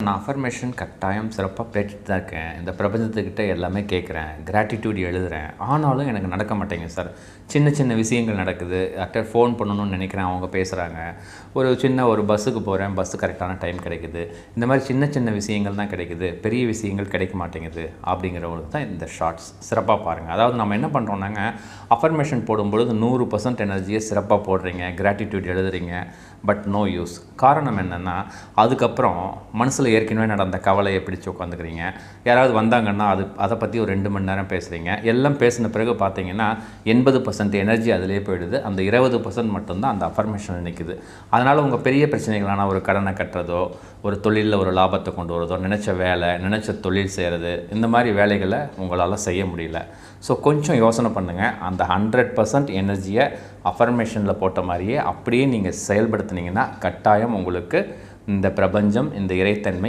நான் அஃபர்மேஷன் கட்டாயம் சிறப்பாக பேசிட்டு தான் இருக்கேன். இந்த பிரபஞ்சத்துக்கிட்ட எல்லாமே கேட்குறேன், கிராட்டிடியூட் எழுதுகிறேன். ஆனாலும் எனக்கு நடக்க மாட்டேங்குது சார். சின்ன சின்ன விஷயங்கள் நடக்குது. யார்கிட்ட ஃபோன் பண்ணணும்னு நினைக்கிறேன், அவங்க பேசுகிறாங்க. ஒரு பஸ்ஸுக்கு போகிறேன், பஸ்ஸு கரெக்டான டைம் கிடைக்குது. இந்த மாதிரி சின்ன சின்ன விஷயங்கள் தான் கிடைக்குது, பெரிய விஷயங்கள் கிடைக்க மாட்டேங்குது. அப்படிங்கிறவங்களுக்கு தான் இந்த ஷார்ட்ஸ் சிறப்பாக பாருங்கள். அதாவது நம்ம என்ன பண்ணுறோம்னாங்க, அஃபர்மேஷன் போடும்பொழுது 100% எனர்ஜியை சிறப்பாக போடுறீங்க, கிராட்டிடியூட் எழுதுறீங்க, பட் நோ யூஸ். காரணம் என்னென்னா, அதுக்கப்புறம் மனசில் ஏற்கனவே நடந்த கவலையை பிடிச்சி உட்காந்துக்கிறீங்க. யாராவது வந்தாங்கன்னா அதை பற்றி ஒரு 2 மணி நேரம் பேசுகிறீங்க. எல்லாம் பேசின பிறகு பார்த்தீங்கன்னா 80% எனர்ஜி அதிலே போயிடுது. அந்த 20% மட்டும்தான் அந்த அஃபர்மேஷன் நிற்குது. அதனால் உங்கள் பெரிய பிரச்சனைகளான ஒரு கடனை கட்டுறதோ, ஒரு தொழிலில் ஒரு லாபத்தை கொண்டு வரதோ, நினச்ச வேலை, நினச்ச தொழில் செய்கிறது, இந்த மாதிரி வேலைகளை உங்களால் செய்ய முடியல. ஸோ கொஞ்சம் யோசனை பண்ணுங்கள். அந்த 100% எனர்ஜியை அஃபர்மேஷனில் போட்ட மாதிரியே அப்படியே நீங்கள் செயல்படுத்துனீங்கன்னா கட்டாயம் உங்களுக்கு இந்த பிரபஞ்சம், இந்த இறைத்தன்மை